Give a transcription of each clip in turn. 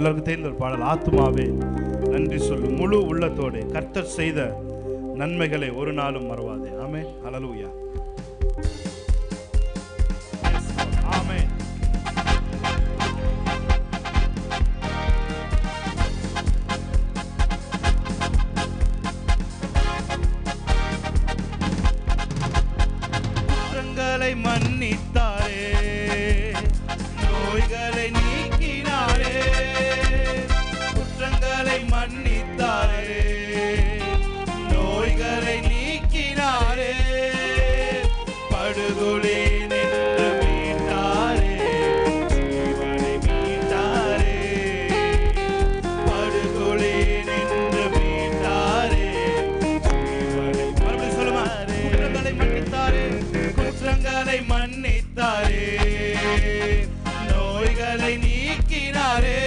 எல்லாருக்கும் தெரிந்த ஒரு பாடல், ஆத்துமாவே நன்றி சொல்லு முழு உள்ளத்தோடு, கர்த்தர் செய்த நன்மைகளை ஒரு நாளும் மறவாதே. ஆமென். ஹல்லேலூயா. ஆமென். குற்றங்களை மன்னித்தாரே, நோய்களை நீக்கினாரே, குற்றங்களை மன்னித்தாரே, நோய்களை நீக்கினாரே, படுகொலை நின்று மீட்டாரே, ஜீவனை மீட்டாரே, படுகொலை நின்று மீட்டாரே, ஜீவனை. மறுபடியும் சொல்லுமா, குற்றங்களை மன்னித்தாரே, குற்றங்களை மன்னித்தாரே, நோய்களை நீக்கினாரே,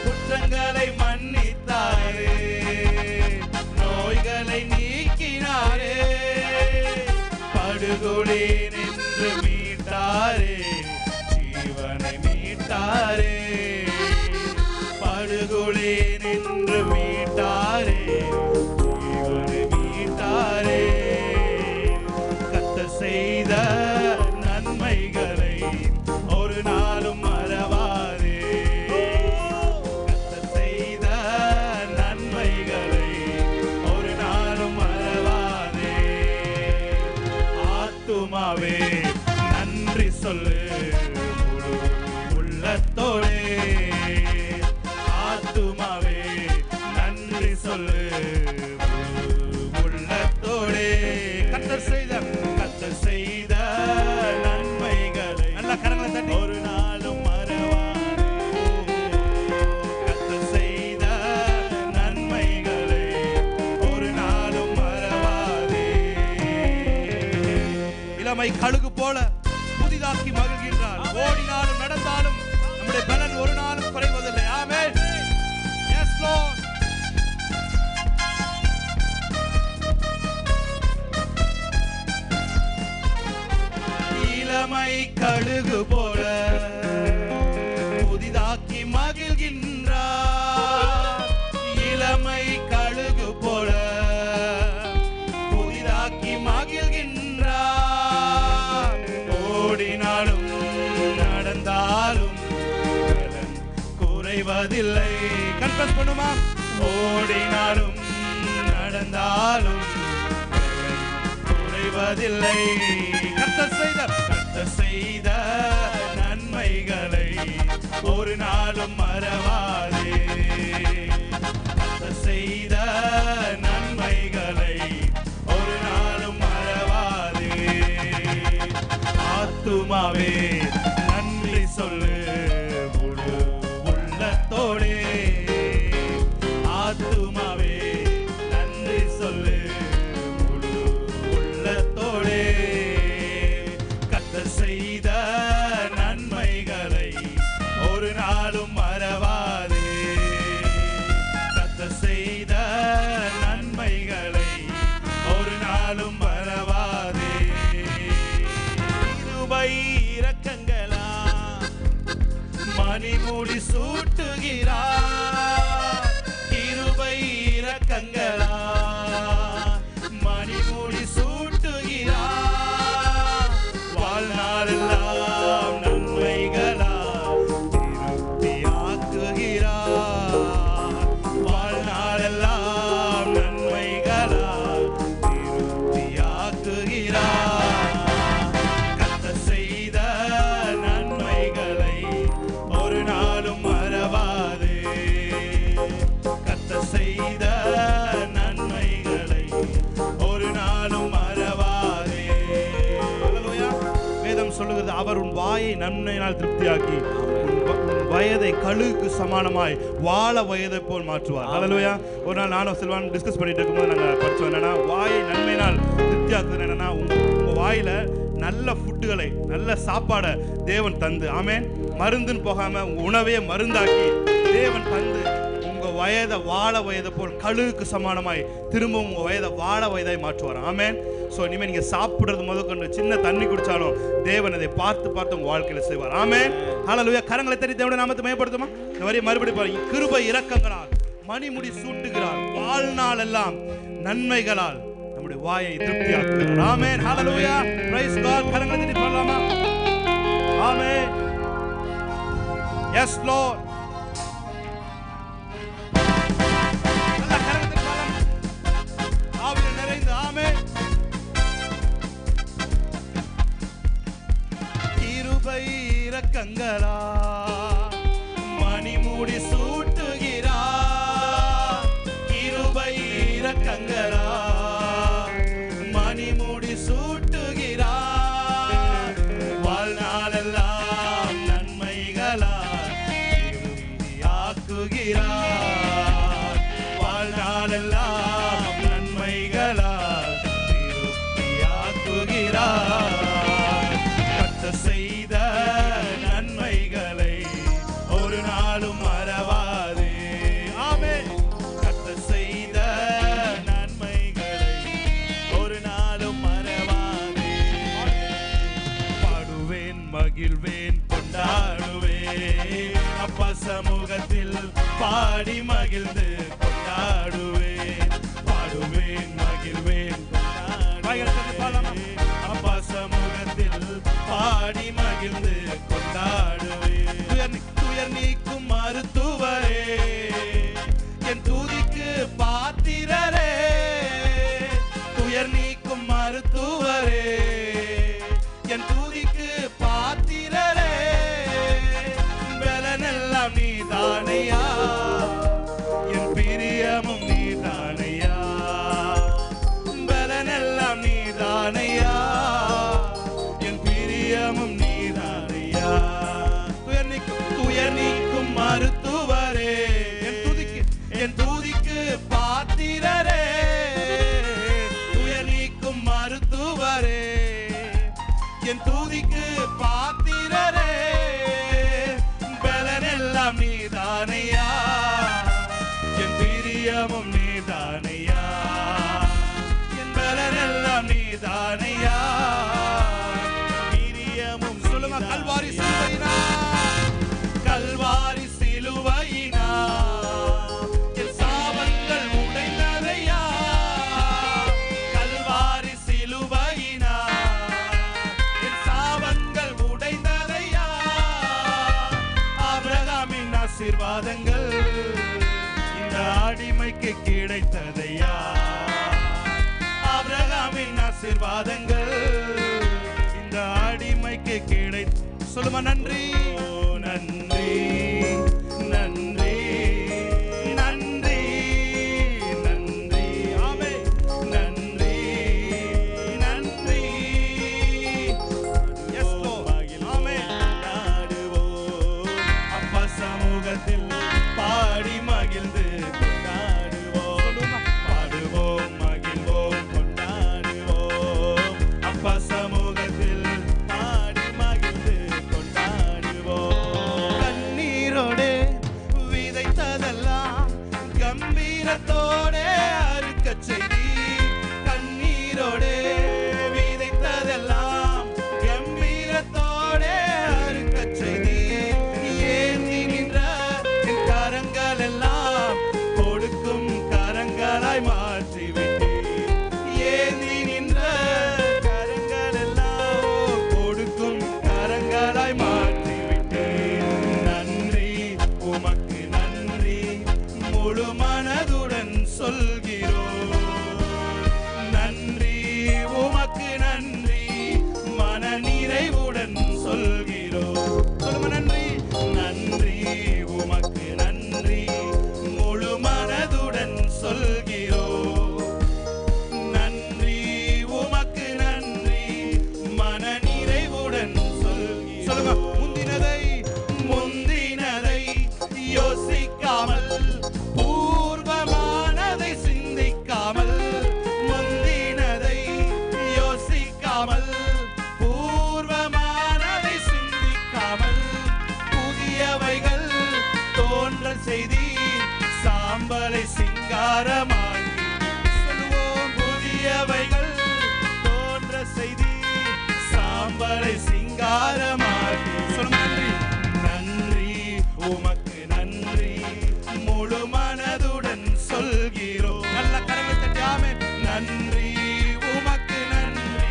குற்றங்களை மன்னித்தாரே, நோய்களை நீக்கினாரே, படுகொலை நின்று மீட்டாரே, ஜீவனை மீட்டாரே, படுகொலை நின்று மீட்டாரே, ஜீவனை மீட்டாரே. கர்த்தர் செய்த நன்மைகளை ஒரு நாளும் மறவாதே, கர்த்தர் செய்த நன்மைகளை ஒரு நாளும் மறவாதே. ஆத்துமாவே நன்றி சொல்லு முழு உள்ளத்தோடே, ஆத்துமாவே நன்றி சொல்லு முழு உள்ளத்தோடே. கர்த்தர் செய்த நன்மைகளை நல்ல கரங்களை தட்டி ஒரு நாளும் மறவாதே, கர்த்தர் செய்த நன்மைகளை ஒரு நாளும் மறவாதே. இளமை கழுகு போல புதிதாக்கி மகிழ்கின்றார், ஓடினாலும் நடந்தாலும் நம்முடைய பலன் ஒரு நாளும் குறைவதில்லை. ஆமென். Yes Lord. இளமை கழுகு போல புதிதாக்கி மகிழ்கின்றார், இளமை கழுகு போல புதிதாக்கி மகிழ்கின்றார், ஓடினாலும் நடந்தாலும் பலன் குறைவதில்லை. கன்ஃபஸ் பண்ணுமா, ஓடினாலும் நடந்தாலும் பலன் குறைவதில்லை. கர்த்தர் செய்த நன்மைகளை ஒரு நாளும் மறவாதே, கர்த்தர் செய்த நன்மைகளை ஒரு நாளும் மறவாதே. ஆத்துமாவே நன்றி சொல்லு முழு உள்ளத்தோடே, ஆத்துமாவே நன்றி சொல்லு முழு உள்ளத்தோடே. கர்த்தர் செய்த நன்மைகளை ஒரு நாளும் மறவாதே, கர்த்தர் செய்த நன்மைகளை ஒரு நாளும் மறவாதே. கிருபை இரக்கங்களா மணிமுடி சூட்டுகிறார், கிருபை இரக்கங்களா மணிமுடி சூட்டுகிறார், வாழ்நாளெல்லாம் நன்மைகளா திருப்தியாக்குகிறார், வாழ்நாளெல்லாம் நன்மைகளா திருப்தியாக்குகிறார். கர்த்தர் செய்த நன்மைகளை ஒரு நாளும் மறவாதே, கர்த்தர் செய்த நன்மைகளை ஒரு நாளும் மறவாதே. ஹல்லேலூயா. வேதம் சொல்லுகிறது, அவர் உன் வாயை நன்மையினால் திருப்தியாக்கி உன் வயதை கழுகுக்கு சமானமாய் வாழ வயதை போல் மாற்றுவார். ஹல்லேலூயா. ஒரு நாள் நானும் செல்வான் டிஸ்கஸ் பண்ணிட்டு இருக்கும்போது நாங்கள் படித்தோம், என்னன்னா வாயை நன்மையினால் திருப்தியாக்குது என்னன்னா, உங்க வாயில நல்ல ஃபுட்டுகளை நல்ல சாப்பாடை தேவன் தந்து, ஆமென், மருந்துன்னு போகாம உங்க உணவையே மருந்தாக்கி தேவன் தந்து உங்க வயதை வாழ வயதை போல் கழுகுக்கு சமானமாய் திரும்பவும் உங்க வயதை வாழ வயதாய் மாற்றுவார். ஆமென். ஸோ இனிமேல் நீங்க சாப்பிடுறது முதற்கொண்டு சின்ன தண்ணி குடிச்சாலும் தேவன் அதை பார்த்து பார்த்து உங்க வாழ்க்கையில செய்வார். ஆமென். ஹல்லேலூயா. கரங்களை தட்டி தேவனுடைய நாமத்தை மகிமைப்படுத்துமா. இந்த வரியை மறுபடியும் பாருங்க. கிருபை இரக்கங்களால் மணிமுடி சூட்டுகிறார், வாழ்நாள் எல்லாம் நன்மைகளால் நம்முடைய வாயை திருப்தியாக்குகிறார். ஆமென். ஹல்லேலூயா. Price God. கரங்களை தட்டி பாடலாமா? ஆமென். S Lord. இரக்கங்களா மணிமுடி சூட்டுகிறார், கிருபை இரக்கங்களா மணிமுடி சூட்டுகிறார், வாழ்நாளெல்லாம் நன்மைகளால் திருப்தியாக்குகிறார், வாழ்நாளெல்லாம் நன்மைகளால் திருப்தியாக்குகிறார். செய்த நன்மைகளை ஒரு நாளும் மறவாதே. ஆமென். கர்த்தர் செய்த நன்மைகளை ஒரு நாளும் மறவாதே. பாடுவேன், மகிழ்வேன், கொண்டாடுவேன், அப்பா சமூகத்தில் பாடி மகிழ்ந்து கொண்டாடுவேன். பாடுவேன், மகிழ்வேன், கொண்டாடுவேன், அப்பா சமூகத்தில் பாடி மகிழ்ந்து கொண்டாடுவேன். துயர் நீக்கும் மருத்துவரே, என் துதிக்கு பாத்திரரே, துயர் நீக்கும் மருத்துவரே, என் துதிக்கு பாத்திரரே, பலனெல்லாம் நீதானையா, என் பிரியமும் நீதானையா, பலனெல்லாம் நீதானையா, நீதானையா. துயர் நீக்கும் மருத்துவரே, என் துதிக்கு பாத்திரரே, துயர் நீக்கும் மருத்துவரே, என் துதிக்கு பாத்திரரே, பலனெல்லாம் நீதானையா, என் பிரியமும் நீதானையா, என் பலனெல்லாம் நீதானையா. கல்வாரி சிலுவையினா, கல்வாரி சிலுவையினா என் சாபங்கள் உடைந்ததையா, கல்வாரி சிலுவையினா என் சாபங்கள் உடைந்ததையா, ஆபிரகாமின் ஆசீர்வாதங்கள் இந்த அடிமைக்கு கிடைத்ததையா, ஆபிரகாமின் ஆசீர்வாதங்கள் இந்த அடிமைக்கு கிடை சொல்லுமா. நன்றி நன்றி நன்றி நன்றி நன்றி. ஆமென். நன்றி நன்றி. Yes lord. ஆமென். கொண்டாடுவோம், அப்பா சமூகத்தில் பாடி மகிழ்ந்து கொண்டாடுவோம், பாடுவோம், மகிழ்வோம், கொண்டாடுவோம், அப்பா சமூகத்தில் பாடி மகிழ்ந்து கொண்டாடுவோம். சாம்பலை சிங்காரமாக்கி. சொல்லுங்க நன்றி. நன்றி உமக்கு நன்றி முழு மனதுடன் சொல்கிறோம். நல்ல கரங்களை தட்டி ஆமென். நன்றி உமக்கு நன்றி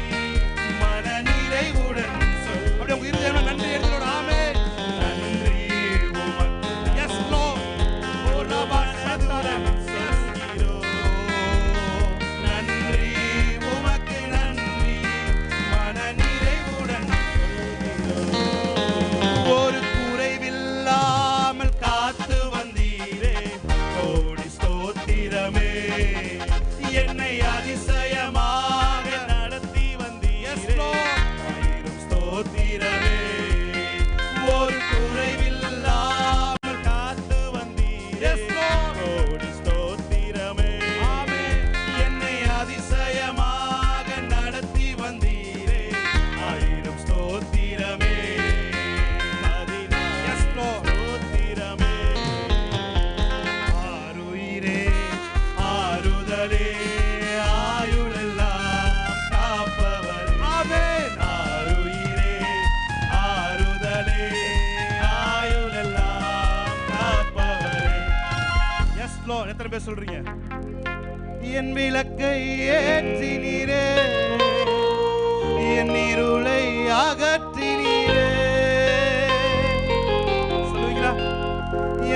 மன நிறைவுடன் சொல். அப்படியே உங்க இருதயமா நன்றி எடுத்துக்கோங்க. ஆமென். நன்றி உமக்கு. S Lord. ஓ ரபா சத்தரம் சொல்கிறோம். நன்றி உமக்கு நன்றி மன நிறைவுடன் சொல்கிறோம். ஒரு குறைவில்லாமல் காத்து வந்தீரே கோடி ஸ்தோத்திரமே. என்னை அதிசயமாக நடத்தி வந்தீரே ஆயிரம் ஸ்தோத்திரமே. ஒரு குறைவில்லாமல் காத்து வந்தீரே கோடி ஸ்தோத்திரமே. என்னை அதிசயமாக நடத்தி வந்தீரே ஆயிரம் ஸ்தோத்திரமே. ஸ்தோத்திரமே. ஆருயிரே ஆறுதலே ஆயுளெல்லாம் காப்பவர். ஆமென். ஆருயிரே ஆறுதலே ஆயுளெல்லாம் காப்பவரே. Yes lord. எத்தனை பேர் சொல்றீங்க? என் விளக்கை ஏற்றினீரே என் இருளை அகற்றினீரே. சொல்லுவீங்களா?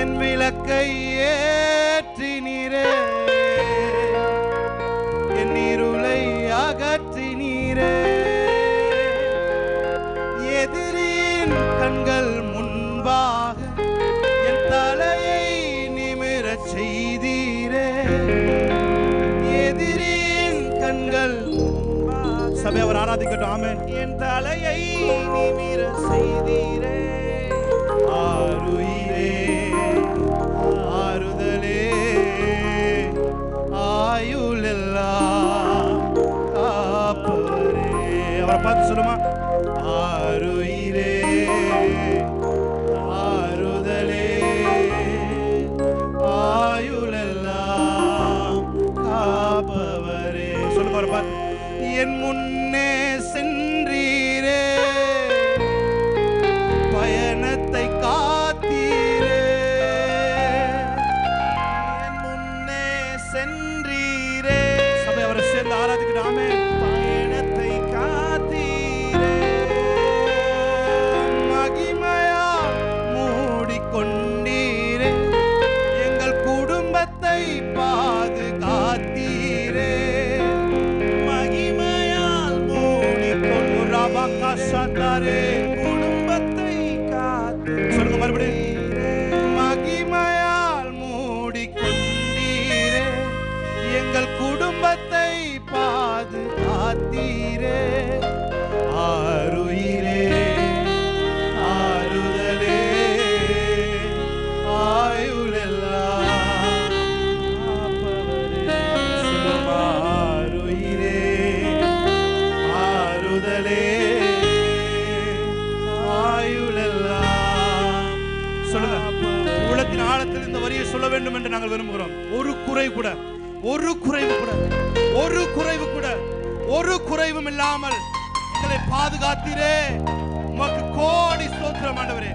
என் விளக்கை ஏற்றினீரே என் இருளை அகற்றினீரே. எதிரின் கண்கள் முன்பாக என் தலையை நிமிரச் செய்தீரே. எதிரின் கண்கள் சபை அவர் ஆராதிக்கட்டும். ஆமென். என் தலையை நிமிர செய்தீரே. ஆருயிரே ஆறுதலே ஆயுளெல்லாம் காப்பவரே. அவரை பார்த்து சொல்லுமா? ஆருயிரே ஆறுதலே ஆயுளெல்லாம் காப்பவரே. சொல்லுங்க அவரை பார்த்து. என் முன்னே சென்றீரே பயணத்தை காத்தீரே. என் முன்னே சென்றீரே. சபை அவரை சேர்ந்து ஆராதிக்கட்டும். ஆமென். பயணத்தை காத்தீரே. மகிமையா மூடிக்கொண்டீரே எங்கள் குடும்பத்தை பாதுகாத்தீரே. மகிமையால் மூடிக்கொண்டு ரபகசதரே குடும்பத்தை காத்து. சொல்லுங்க மறுபடியும். மகிமையால் மூடிக்கொண்டீரே எங்கள் குடும்பத்தை பாதுகாத்தீரே. ஆருயிரே ஆறுதலே ஆயுளெல்லாம் காப்பவரே. ஆருயிரே ஆறுதலே ஆயுளெல்லாம். சொல்லுங்க. உள்ளத்தின் ஆழத்தில் இந்த வரியை சொல்ல வேண்டும் என்று நாங்கள் விரும்புகிறோம். ஒரு குறைவு கூட ஒரு குறைவும் இல்லாமல் எங்களை பாதுகாத்தீரே. உமக்கு கோடி ஸ்தோத்திரம் ஆண்டவரே.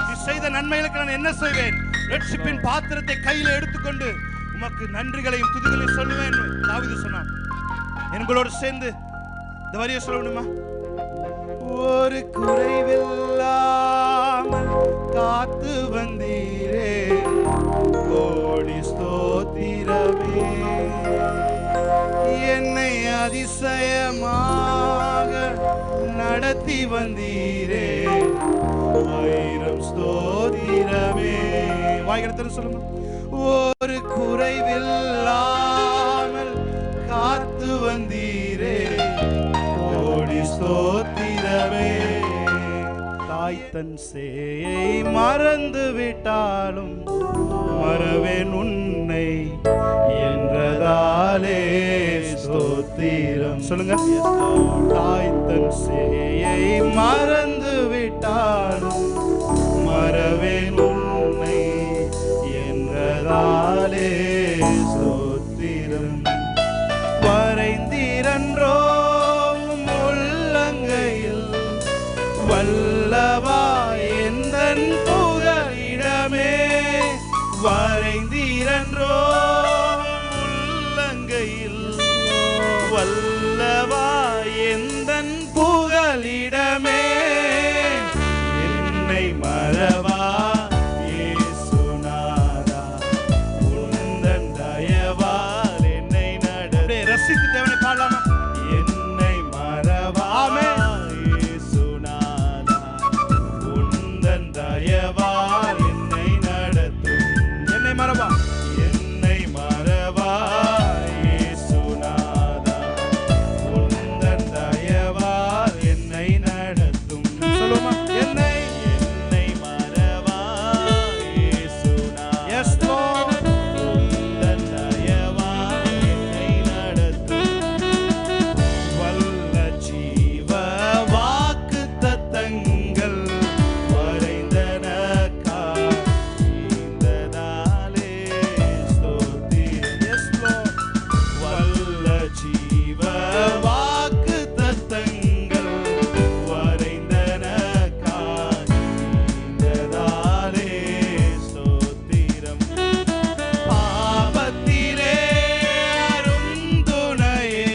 நீ செய்த நன்மைகளுக்கு நான் என்ன செய்வேன்? ரட்சிப்பின் பாத்திரத்தை கையில் எடுத்துக்கொண்டு உமக்கு நன்றிகளையும் துதிகளையும் சொல்லுவேன் தாவீது சொன்னான். எங்களோடு சேர்ந்து இந்த வரியை சொல்ல முடியுமா? ஒரு குறைவில்லாமல் காத்து வந்தீரே கோடி ஸ்தோத்திரமே. என்னை அதிசயமாக நடத்தி வந்தீரே ஆயிரம் ஸ்தோத்திரமே. வாய்க்கிறத சொல்லுங்க. ஒரு குறைவில்லாமல் காத்து வந்தீரே கோடி ஸ்தோத்திரமே. தாய் தன் சேயை மறந்து விட்டாலும் மறவேன் உன்னை என்றதாலே ஸ்தோத்திரம். சொல்லுங்க. தாய் தன் சேயை மறந்து விட்டாலும் மறவேன் உன்னை என்றதாலே ஸ்தோத்திரம். வரைந்திரன்றோ உள்ளங்கையில் வல்லவா எந்தன் புகலிடமே வரைந்தீரன்றோ உள்ளங்கையில் வல்லவா எந்தன் புகலிடமே என்னை மறவா இயேசுநாதா உந்தன் தயவால் என்னை நடத்தி ரசித்து தேவனை பாடலாமா என்னை மறவா இயேசுநாதா உந்தன் தயவால் என்னை நடத்தும் என்னை மறவா என்னை மறவா இயேசுநாதா உந்தன் தயவால் என்னை நடத்தும் சொல்லுமா என்னை மறவா இயேசுநாதா yes lord உந்தன் தயவால் என்னை நடத்தும் வல்ல ஜீவ வாக்குத்தத்தங்கள் வரைந்தனக்காய் ஈந்ததாலே ஸ்தோத்திரம் yes lord வல்ல ஜீவ வாக்குத்தத்தங்கள் வரைந்தனக்காய் ஈந்ததாலே ஸ்தோத்திரம் பாவத்திலே அருந்துணையே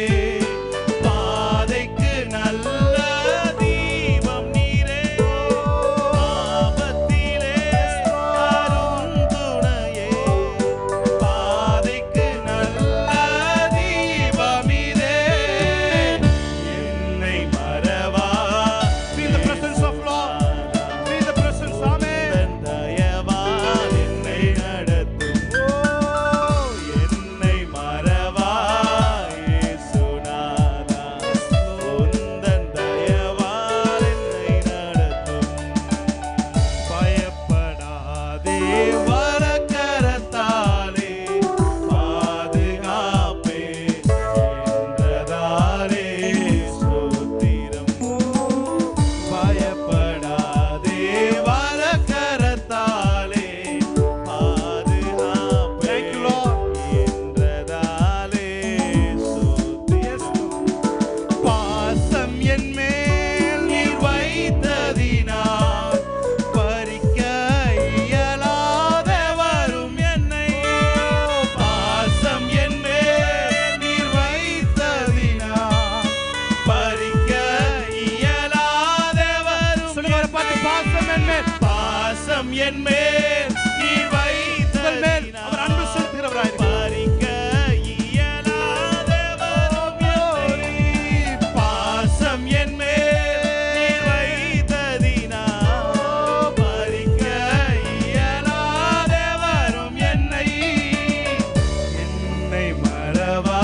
பாதைக்கு நல்ல தீபம் நீரே பாவத்திலே அருந்துணையே பாதைக்கு நல்ல தீபம் நீரே என்னை மறவா feel the presence of lord feel the presence amen தயவால் என்னை நடத்தும் என்னை மறவா இயேசுநாதா உந்தன் தயவால் என்னை நடத்தும் பயப்படாதே வரக்கரத்தாலே பாதுகாப்பே என்றதாலே ஸ்தோத்திரம் பயப்படாதே வரக்கரத்தாலே பாதுகாப்பே என்றதாலே ஸ்தோத்திரம் பாசம் என் மேல் நீர் வைத்ததினால் பறிக்க இயலாத வரும் என்னை பாசம் என் மேல் நீர் வைத்ததினால் பறிக்க இயலாத வரும் சொல்லுங்க பாட்டு பாசம் என் மேல் நீர் வைத்ததினால் அவர் அன்பு செலுத்துகிறவராய் பறிக்க இயலாத வரும் என்னை பாசம் என் மேல் நீர் வைத்ததினால் பறிக்க இயலாத வரும் என்னை மறவா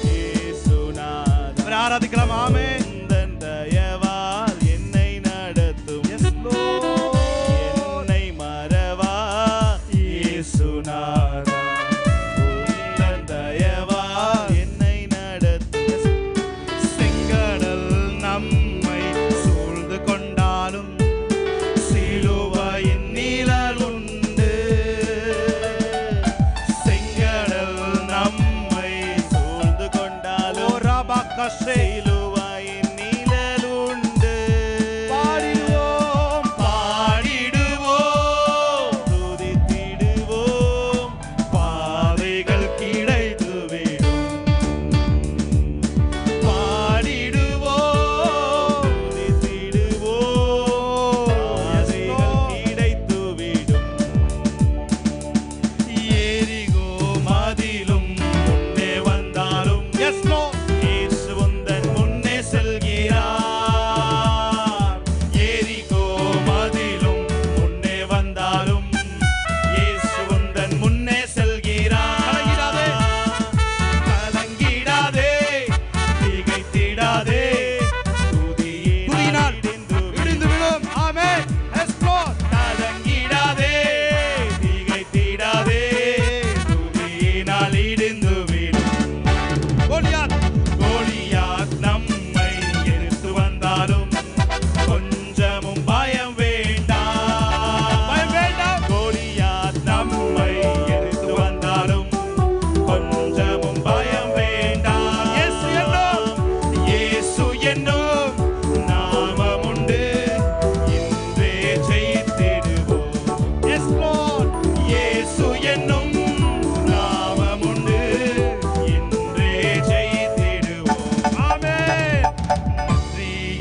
இயேசுநாதா அவரை ஆராதிக்கலாம் ஆமென் உந்தன் தயவால் என்னை நடத்தும் yes lord என்னை மறவா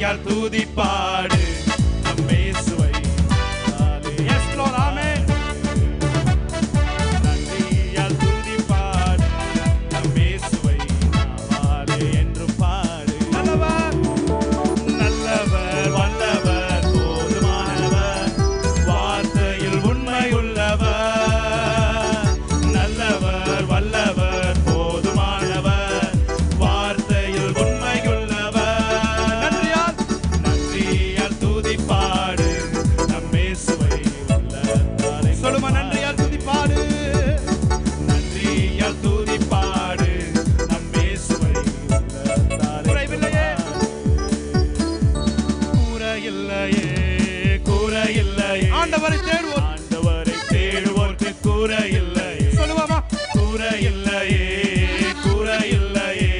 நன்றியால் துதிப்பாடு நம் இயேசுவை. Yes Lord, amen. நன்றியால் துதிப்பாடு நம் இயேசுவை நாவாலே என்றும் பாடு. நல்லவர் நல்லவர் வல்லவர் போதுமானவர் வார்த்தையில் உண்மையுள்ளவர். நல்லவர் வல்லவர் போதுமானவர் வார்த்தையில் உண்மையுள்ளவர். நன்றியால் துதிப்பாடு நம் இயேசுவை உள்ளத்தாலே. சொல்லுமா, நன்றியால் துதிப்பாடு. நன்றியால் துதிப்பாடு நம் இயேசுவை உள்ளத்தாலே. குறைவில்லையே குறையில்லையே குறையில்லையே. ஆண்டவரை தேடுவோர் ஆண்டவரை தேடுவோர்க்கு குறையில்லையே. சொல்லுவாமா, குறையில்லையே குறையில்லையே.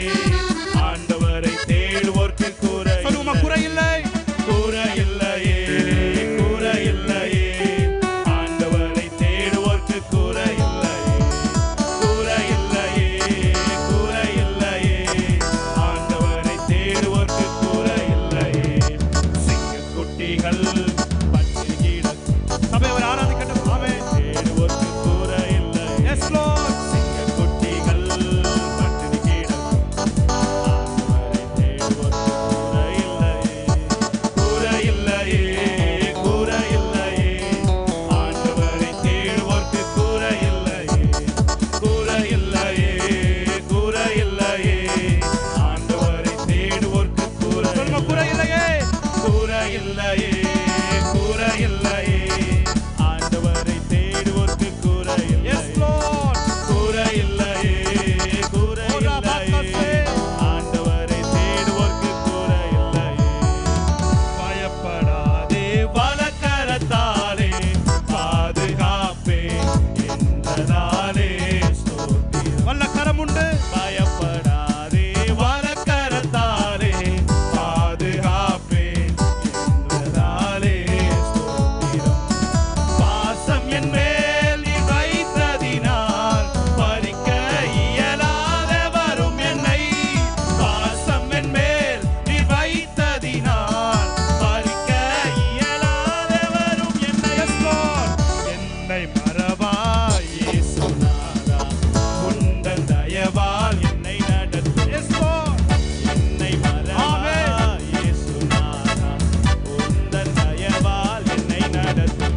ஆண்டவரை தேடுவோர்க்கு குறை. சொல்லுமா, குறையில்லை குறையில்லையே குறையில்லையே. ஆண்டவரை தேடுவோர்க்கு குறையில்லையே. குறையில்லையே குறையில்லையே. ஆண்டவரை தேடுவோர்க்கு குறையில்லையே. சிங்கக்குட்டிகள் பற்றி கிடக்கும் சபையை ஆராதிக்கட்டும். ஆமென். தேடுவோர்க்கு குறையில்லை. Yes Lord. சிங்கக்குட்டிகள் பற்றி கிடக்கும் ஆண்டவரை தேடுவோர்க்கு குறையில்லையே. குறையில்லையே குறையில்லையே. ஆண்டவரை தேடுவோர்க்கு குறையில்லையே. குறையில்லையே குறையில்லையே. ஆண்டவரை தேடுவோர்க்கு குறை. சொல்லுமா, குறையில்லையே குறையில்லையே குறையில்லையே. ஆண்டவரை தேடுவோர்க்கு குறையில்லை. Yes Lord. குறையில்லையே குறையில்லையே. ஆண்டவரை தேடுவோர்க்கு குறையில்லையே. பயப்படாதே வலக்கரத்தாலே பாதுகாப்பே என்றதாலே ஸ்தோத்திரம். வல்லக்கரம் உண்டு. பயப்படாதே வலக்கரத்தாலே பாதுகாப்பே என்றதாலே ஸ்தோத்திரம். பாசம் என் மேல் நீ வைத்ததினால் பறிக்க இயலாத வரும் என்னை. பாசம் என் மேல் நீ வைத்ததினால் பறிக்க இயலாத வரும் என்னை. Yes Lord. என்னை மறவாய் இயேசுநாதா, உந்தன் தயவால் என்னை நடத்து. Yes Lord. என்னை மறவாய் இயேசுநாதா, உந்தன் தயவால் என்னை நடத்து.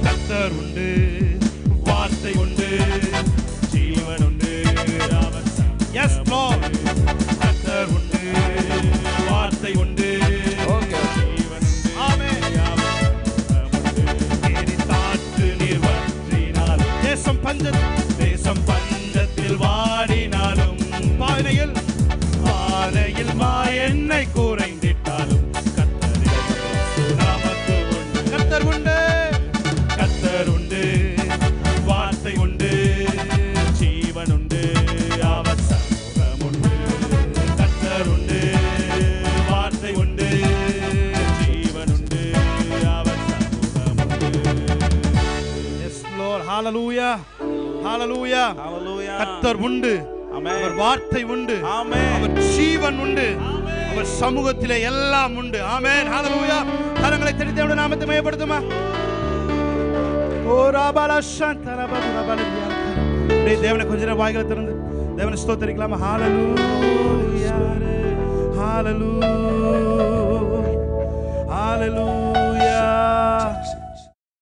கர்த்தர் உண்டு, வார்த்தை உண்டு, ஜீவன் உண்டு, அவர் சமூகம். Yes Lord. கர்த்தர் உண்டு, வார்த்தை உண்டு, ஜீவன் உண்டு. ஆமென். எரித்தாற்று நீர் வற்றினாலும் தேசம் பஞ்சத்தில் வாடினாலும் பானையில் எண்ணெய் குறைந்திட்டாலும் நமக்கு உண்டு. கர்த்தர் உண்டு. கர்த்தர் உண்டு, வார்த்தை உண்டு, ஜீவன் உண்டு, அவர் சமூகம் உண்டு. கர்த்தர் உண்டு, வார்த்தை உண்டு, ஜீவன் உண்டு, அவர் சமூகம் உண்டு. Yes Lord. Hallelujah. Hallelujah. Hallelujah. கர்த்தர் உண்டு. ஆமென். அவர் வார்த்தை உண்டு. ஆமென். அவர் ஜீவன் உண்டு. ஆமென். அவர் சமூகத்திலே எல்லாம் உண்டு. ஆமென். ஹalleluya. கரங்களை தட்டி தேவனுடைய நாமத்தை மகிமைப்படுத்துமா. ஓ ராபாலா சந்தரபதுரபலியா. டேய் தேவனை கொஞ்ச நேரம் வாய்களை திறந்து தேவனை ஸ்தோத்திரிக்கலாமா. ஹalleluya. ஹalleluya. ஹalleluya.